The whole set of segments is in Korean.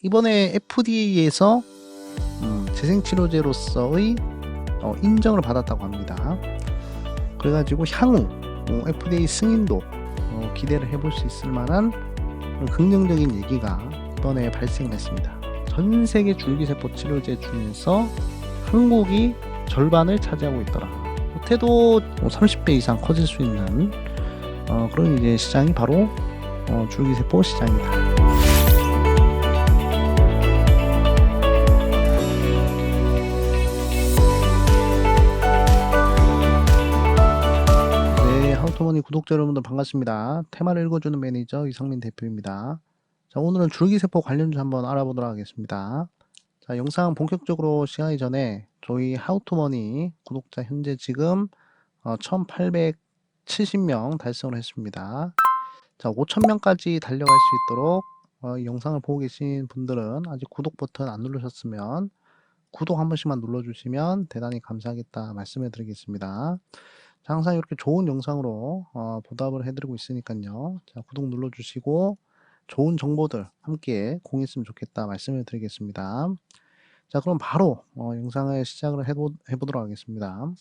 이번에 FDA에서 재생치료제로서의 인정을 받았다고 합니다. 그래가지고 향후 FDA 승인도 기대를 해볼 수 있을 만한 긍정적인 얘기가 이번에 발생했습니다. 전 세계 줄기세포 치료제 중에서 한국이 절반을 차지하고 있더라. 못해도 30배 이상 커질 수 있는 그런 이제 시장이 바로 줄기세포 시장이다. 하우토머니 구독자 여러분들 반갑습니다. 테마를 읽어주는 매니저 이성민 대표입니다. 자, 오늘은 줄기세포 관련주 한번 알아보도록 하겠습니다. 자, 영상 본격적으로 시작하기 전에 저희 하우토머니 구독자 현재 지금 1870명 달성을 했습니다. 자, 5000명까지 달려갈 수 있도록 이 영상을 보고 계신 분들은 아직 구독 버튼 안 누르셨으면 구독 한 번씩만 눌러주시면 대단히 감사하겠다 말씀을 드리겠습니다. 항상 이렇게 좋은 영상으로 보답을 해드리고 있으니까요. 자, 구독 눌러주시고 좋은 정보들 함께 공유했으면 좋겠다 말씀을 드리겠습니다. 자, 그럼 바로 영상을 시작을 해보도록 하겠습니다.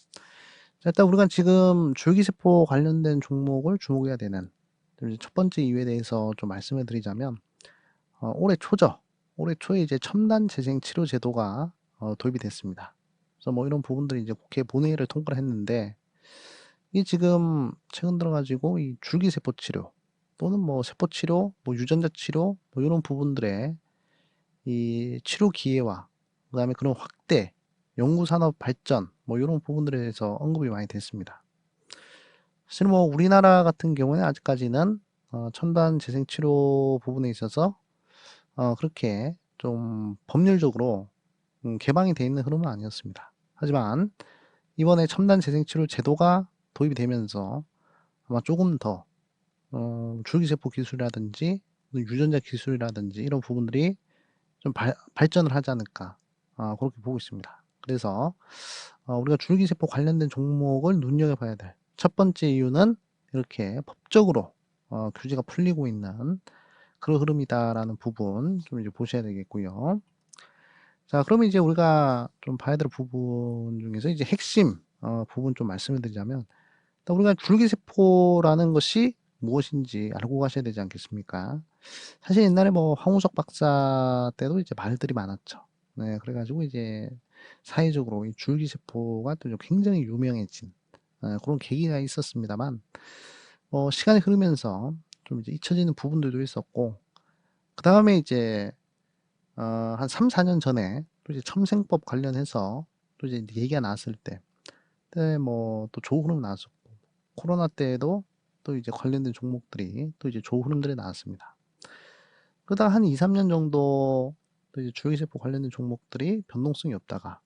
자, 일단 우리가 지금 줄기세포 관련된 종목을 주목해야 되는 첫 번째 이유에 대해서 좀 말씀을 드리자면 올해 초죠. 올해 초에 이제 첨단 재생 치료 제도가 도입이 됐습니다. 그래서 뭐 이런 부분들이 이제 국회 본회의를 통과를 했는데 이 지금 최근 들어가지고 이 줄기세포 치료 또는 뭐 세포 치료, 뭐 유전자 치료 뭐 이런 부분들의 이 치료 기회와 그다음에 그런 확대, 연구 산업 발전 뭐 이런 부분들에 대해서 언급이 많이 됐습니다. 사실 뭐 우리나라 같은 경우는 아직까지는 첨단 재생 치료 부분에 있어서 그렇게 좀 법률적으로 개방이 되어 있는 흐름은 아니었습니다. 하지만 이번에 첨단 재생 치료 제도가 도입이 되면서 아마 조금 더 줄기세포 기술이라든지 유전자 기술이라든지 이런 부분들이 좀 발전을 하지 않을까 그렇게 보고 있습니다. 그래서 우리가 줄기세포 관련된 종목을 눈여겨봐야 될 첫 번째 이유는 이렇게 법적으로 규제가 풀리고 있는 그런 흐름이다라는 부분 좀 이제 보셔야 되겠고요. 자, 그러면 이제 우리가 좀 봐야 될 부분 중에서 이제 핵심 부분 좀 말씀을 드리자면 우리가 줄기세포라는 것이 무엇인지 알고 가셔야 되지 않겠습니까? 사실 옛날에 뭐 황우석 박사 때도 이제 말들이 많았죠. 네, 그래가지고 이제 사회적으로 이 줄기세포가 또 굉장히 유명해진 그런 계기가 있었습니다만, 시간이 흐르면서 좀 이제 잊혀지는 부분들도 있었고, 그 다음에 이제 한 3, 4년 전에 또 이제 첨생법 관련해서 또 이제 얘기가 나왔을 때, 그때 뭐 또 좋은 흐름 나왔었고, 코로나 때에도 또 이제 관련된 종목들이 또 이제 좋은 흐름들이 나왔습니다. 그러다가 한 2, 3년 정도 또 이제 줄기세포 관련된 종목들이 변동성이 없다가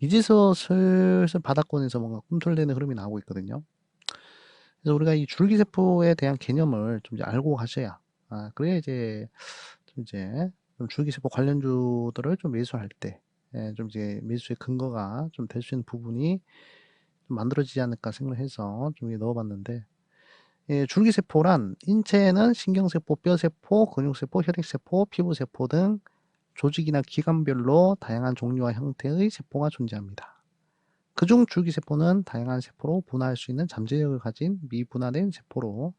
이제서 슬슬 바닥권에서 뭔가 꿈틀대는 흐름이 나오고 있거든요. 그래서 우리가 이 줄기세포에 대한 개념을 좀 이제 알고 가셔야, 그래야 이제 좀 줄기세포 관련주들을 좀 매수할 때, 좀 이제 매수의 근거가 좀 될 수 있는 부분이 좀 만들어지지 않을까 생각을 해서 좀 넣어봤는데, 줄기세포란 인체에는 신경세포, 뼈세포, 근육세포, 혈액세포, 피부세포 등 조직이나 기관별로 다양한 종류와 형태의 세포가 존재합니다. 그중 줄기세포는 다양한 세포로 분화할 수 있는 잠재력을 가진 미분화된 세포로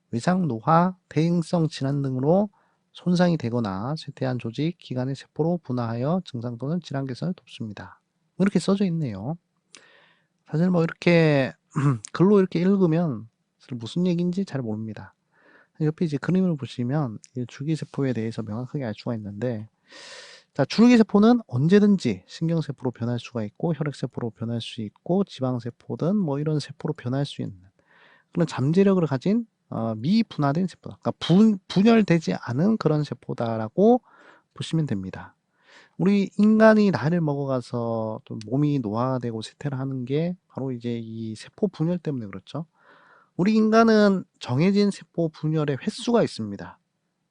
외상, 노화, 대행성 질환 등으로 손상이 되거나 쇠퇴한 조직, 기관의 세포로 분화하여 증상 또는 질환 개선을 돕습니다. 이렇게 써져 있네요. 사실 뭐 이렇게 글로 이렇게 읽으면 무슨 얘기인지 잘 모릅니다. 옆에 이제 그림을 보시면 줄기세포에 대해서 명확하게 알 수가 있는데, 자, 줄기세포는 언제든지 신경세포로 변할 수가 있고, 혈액세포로 변할 수 있고, 지방세포든 뭐 이런 세포로 변할 수 있는 그런 잠재력을 가진 미분화된 세포다. 그러니까 분열되지 않은 그런 세포다라고 보시면 됩니다. 우리 인간이 나이를 먹어가서 좀 몸이 노화되고 쇠퇴를 하는 게 바로 이제 이 세포 분열 때문에 그렇죠. 우리 인간은 정해진 세포 분열의 횟수가 있습니다.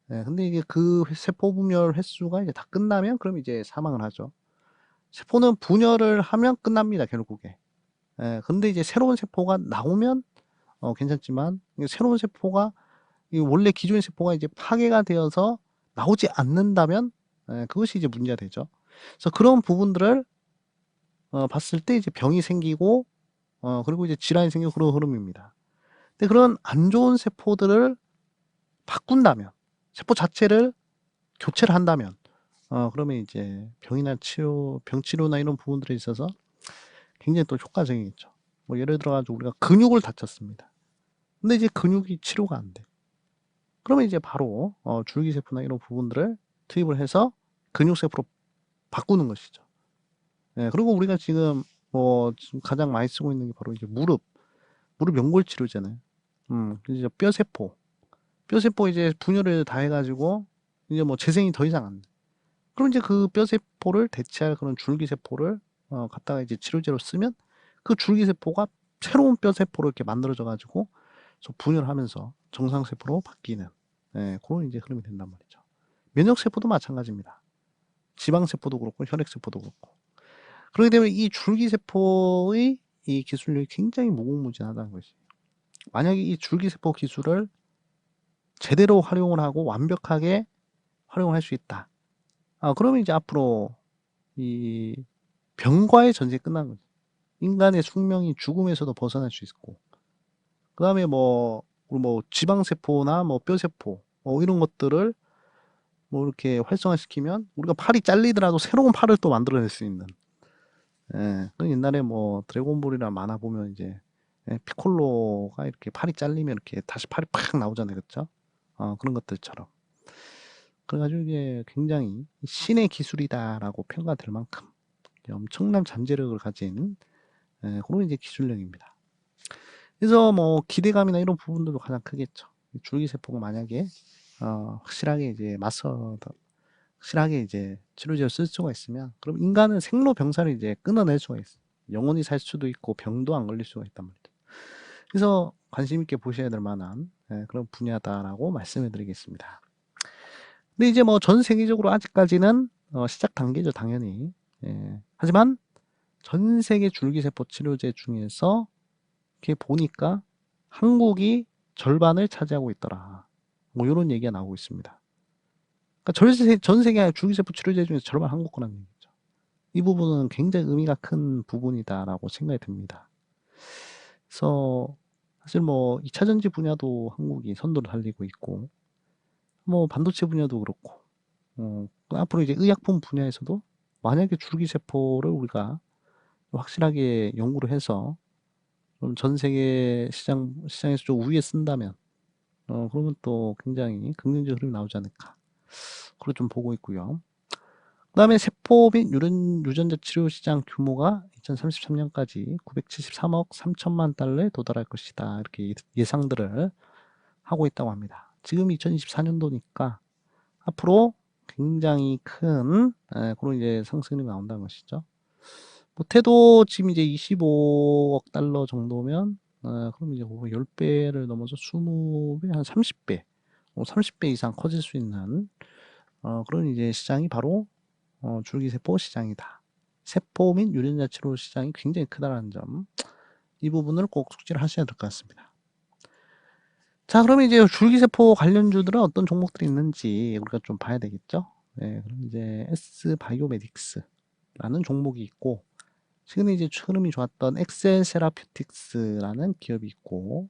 근데 이게 그 세포 분열 횟수가 이제 다 끝나면 그럼 이제 사망을 하죠. 세포는 분열을 하면 끝납니다, 결국에. 근데 이제 새로운 세포가 나오면 괜찮지만 새로운 세포가 원래 기존의 세포가 이제 파괴가 되어서 나오지 않는다면 그것이 이제 문제가 되죠. 그래서 그런 부분들을 봤을 때 이제 병이 생기고 그리고 이제 질환이 생기고 그런 흐름입니다. 근데 그런 안 좋은 세포들을 바꾼다면, 세포 자체를 교체를 한다면, 그러면 이제 병 치료나 이런 부분들에 있어서 굉장히 또 효과적이겠죠. 뭐 예를 들어가지고 우리가 근육을 다쳤습니다. 근데 이제 근육이 치료가 안 돼. 그러면 이제 바로 줄기세포나 이런 부분들을 투입을 해서 근육세포로 바꾸는 것이죠. 예, 그리고 우리가 지금 지금 가장 많이 쓰고 있는 게 바로 이제 무릎 연골 치료잖아요. 이제 뼈세포 이제 분열을 다 해가지고 이제 뭐 재생이 더 이상 안 돼. 그럼 이제 그 뼈세포를 대체할 그런 줄기세포를 갖다가 이제 치료제로 쓰면 그 줄기세포가 새로운 뼈세포로 이렇게 만들어져가지고 분열하면서 정상세포로 바뀌는 그런 이제 흐름이 된단 말이죠. 면역세포도 마찬가지입니다. 지방세포도 그렇고 혈액세포도 그렇고. 그렇기 때문에 이 줄기세포의 이 기술력이 굉장히 무궁무진하다는 것이. 만약에 이 줄기세포 기술을 제대로 활용을 하고 완벽하게 활용을 할 수 있다. 그러면 이제 앞으로 이 병과의 전쟁이 끝난 거죠. 인간의 숙명이 죽음에서도 벗어날 수 있고, 그 다음에 뭐 지방세포나 뭐 뼈세포, 이런 것들을 뭐 이렇게 활성화시키면 우리가 팔이 잘리더라도 새로운 팔을 또 만들어낼 수 있는. 그 옛날에 뭐 드래곤볼이나 만화 보면 이제 피콜로가 이렇게 팔이 잘리면 이렇게 다시 팔이 팍 나오잖아요, 그렇죠? 그런 것들처럼. 그래가지고 이게 굉장히 신의 기술이다라고 평가될 만큼 엄청난 잠재력을 가진 그런 이제 기술력입니다. 그래서 뭐 기대감이나 이런 부분들도 가장 크겠죠. 줄기세포가 만약에 확실하게 이제 확실하게 이제 치료제를 쓸 수가 있으면, 그럼 인간은 생로병사를 이제 끊어낼 수가 있어요. 영원히 살 수도 있고 병도 안 걸릴 수가 있단 말이죠. 그래서 관심 있게 보셔야 될 만한 그런 분야다라고 말씀해 드리겠습니다. 근데 이제 뭐 전 세계적으로 아직까지는 시작 단계죠, 당연히. 하지만 전 세계 줄기세포 치료제 중에서 이렇게 보니까 한국이 절반을 차지하고 있더라. 뭐 이런 얘기가 나오고 있습니다. 그러니까 전 세계 줄기세포 치료제 중에서 절반 한국 거라는 얘기죠. 이 부분은 굉장히 의미가 큰 부분이다라고 생각이 듭니다. 그래서 사실 뭐 2차 전지 분야도 한국이 선도를 달리고 있고, 뭐 반도체 분야도 그렇고, 앞으로 이제 의약품 분야에서도 만약에 줄기세포를 우리가 확실하게 연구를 해서 좀 전 세계 시장에서 좀 우위에 쓴다면, 그러면 또 굉장히 긍정적 흐름이 나오지 않을까. 그걸 좀 보고 있고요. 그 다음에 세포 및 유전자 치료 시장 규모가 2033년까지 973억 3천만 달러에 도달할 것이다. 이렇게 예상들을 하고 있다고 합니다. 지금 2024년도니까 앞으로 굉장히 큰 그런 이제 상승이 나온다는 것이죠. 못해도 지금 이제 25억 달러 정도면 그럼 이제 10배를 넘어서 20배, 한 30배, 30배 이상 커질 수 있는 그런 이제 시장이 바로 줄기세포 시장이다. 세포 및 유전자 치료 시장이 굉장히 크다는 점, 이 부분을 꼭 숙지를 하셔야 될 것 같습니다. 자, 그러면 이제 줄기세포 관련주들은 어떤 종목들이 있는지 우리가 좀 봐야 되겠죠. 그럼 이제 S바이오메딕스라는 종목이 있고, 최근에 이제 흐름이 좋았던 엑셀 세라퓨틱스라는 기업이 있고,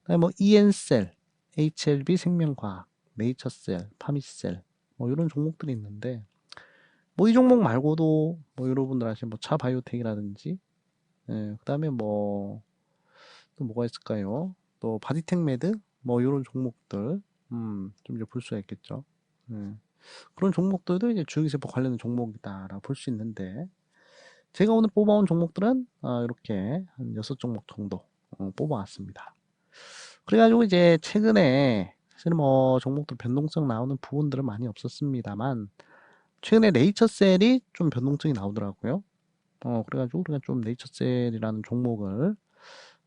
그다음에 뭐 EN셀, HLB 생명과학, 네이처셀, 파미셀, 뭐 이런 종목들이 있는데, 뭐 이 종목 말고도 뭐 여러분들 아시는 뭐 차바이오텍이라든지, 그다음에 뭐 또 뭐가 있을까요? 또 바디텍메드, 뭐 이런 종목들 좀 이제 볼 수가 있겠죠. 그런 종목들도 이제 줄기세포 관련된 종목이다라고 볼 수 있는데, 제가 오늘 뽑아온 종목들은 이렇게 한 6종목 정도 뽑아왔습니다. 그래가지고 이제 최근에 사실 뭐 종목들 변동성 나오는 부분들은 많이 없었습니다만, 최근에 네이처셀이 좀 변동성이 나오더라고요. 그래가지고 우리가 좀 네이처셀이라는 종목을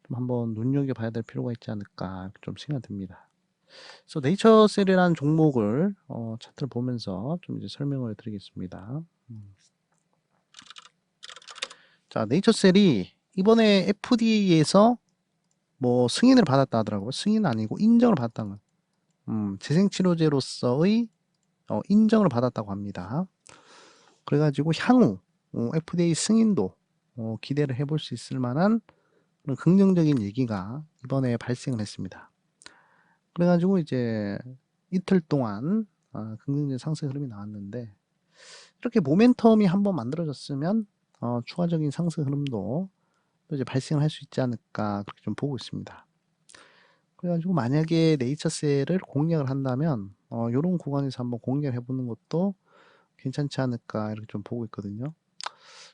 좀 한번 눈여겨봐야 될 필요가 있지 않을까 좀 생각이 듭니다. 그래서 네이처셀이라는 종목을 차트를 보면서 좀 이제 설명을 드리겠습니다. 자, 네이처셀이 이번에 FDA에서 뭐 승인을 받았다 하더라고요. 승인 아니고 인정을 받았다는 거예요. 재생치료제로서의 인정을 받았다고 합니다. 그래가지고 향후 FDA 승인도 기대를 해볼 수 있을 만한 그런 긍정적인 얘기가 이번에 발생을 했습니다. 그래가지고 이제 이틀 동안 긍정적인 상승 흐름이 나왔는데, 이렇게 모멘텀이 한번 만들어졌으면 추가적인 상승 흐름도 또 이제 발생을 할 수 있지 않을까 그렇게 좀 보고 있습니다. 그래가지고 만약에 네이처셀을 공략을 한다면 요런 구간에서 한번 공략을 해보는 것도 괜찮지 않을까 이렇게 좀 보고 있거든요.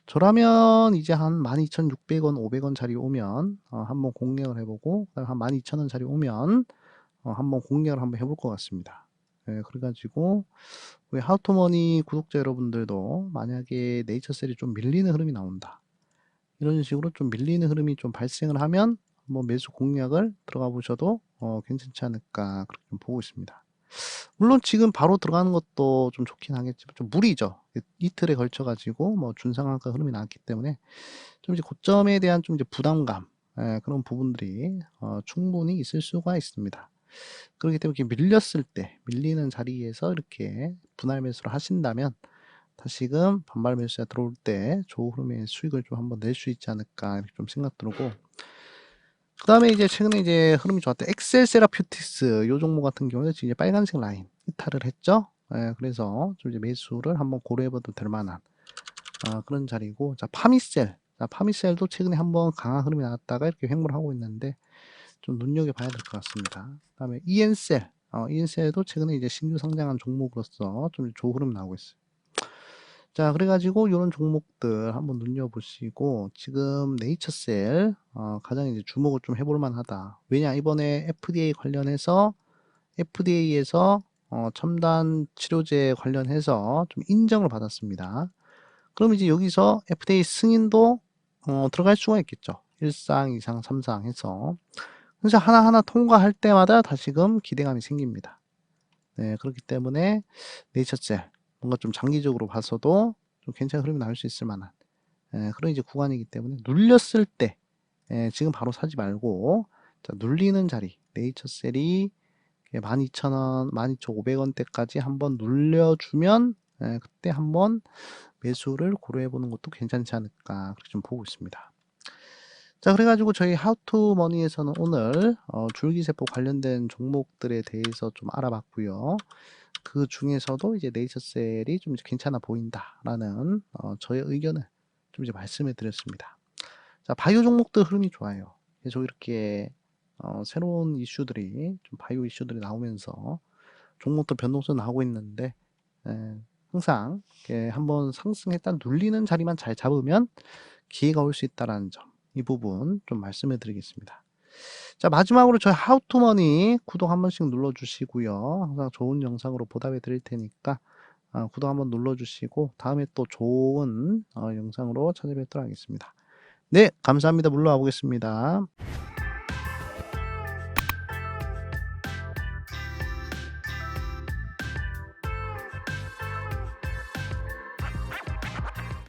저라면 이제 한 12,600원, 500원 자리 오면 한번 공략을 해보고, 한 12,000원 자리 오면 한번 공략을 한번 해볼 것 같습니다. 네, 그래가지고 우리 하우투머니 구독자 여러분들도 만약에 네이처셀이 좀 밀리는 흐름이 나온다, 이런 식으로 좀 밀리는 흐름이 좀 발생을 하면 한번 매수 공략을 들어가 보셔도 괜찮지 않을까 그렇게 좀 보고 있습니다. 물론 지금 바로 들어가는 것도 좀 좋긴 하겠지만 좀 무리죠. 이틀에 걸쳐 가지고 뭐 준상한가 흐름이 나왔기 때문에 좀 이제 고점에 대한 좀 이제 부담감, 그런 부분들이 충분히 있을 수가 있습니다. 그렇기 때문에 이렇게 밀렸을 때, 밀리는 자리에서 이렇게 분할 매수를 하신다면 다시금 반발 매수가 들어올 때 좋은 흐름의 수익을 좀 한번 낼 수 있지 않을까 이렇게 좀 생각 들고, 그 다음에 이제 최근에 이제 흐름이 좋았던 엑셀 세라퓨틱스 요 종목 같은 경우는 지금 이제 빨간색 라인 이탈을 했죠. 그래서 좀 이제 매수를 한번 고려해봐도 될 만한 그런 자리고, 자 파미셀, 자 파미셀도 최근에 한번 강한 흐름이 나왔다가 이렇게 횡보를 하고 있는데 좀 눈여겨봐야 될 것 같습니다. 그 다음에 이엔셀, 이엔셀도 최근에 이제 신규 상장한 종목으로서 좀 좋은 흐름 나오고 있어요. 자, 그래가지고 이런 종목들 한번 눈여보시고, 지금 네이처셀 가장 이제 주목을 좀 해볼 만하다. 왜냐, 이번에 FDA 관련해서 FDA에서 첨단 치료제 관련해서 좀 인정을 받았습니다. 그럼 이제 여기서 FDA 승인도 들어갈 수가 있겠죠. 1상, 2상, 3상 해서. 그래서 하나하나 통과할 때마다 다시금 기대감이 생깁니다. 네, 그렇기 때문에 네이처셀 뭔가 좀 장기적으로 봐서도 좀 괜찮은 흐름이 나올 수 있을 만한 그런 이제 구간이기 때문에, 눌렸을 때 지금 바로 사지 말고, 자, 눌리는 자리 네이처셀이 12,000원, 12,500원대까지 한번 눌려주면 그때 한번 매수를 고려해 보는 것도 괜찮지 않을까 그렇게 좀 보고 있습니다. 자, 그래가지고 저희 하우투머니에서는 오늘 줄기세포 관련된 종목들에 대해서 좀 알아봤고요. 그 중에서도 이제 네이처셀이 좀 이제 괜찮아 보인다라는 저의 의견을 좀 이제 말씀해 드렸습니다. 자, 바이오 종목들 흐름이 좋아요. 계속 이렇게 새로운 이슈들이, 좀 바이오 이슈들이 나오면서 종목도 변동성 나오고 있는데, 항상 이렇게 한번 상승했다 눌리는 자리만 잘 잡으면 기회가 올 수 있다라는 점, 이 부분 좀 말씀해 드리겠습니다. 자, 마지막으로 저희 하우투머니 구독 한 번씩 눌러주시고요. 항상 좋은 영상으로 보답해 드릴 테니까 구독 한번 눌러주시고, 다음에 또 좋은 영상으로 찾아뵙도록 하겠습니다. 네, 감사합니다. 물러가 보겠습니다.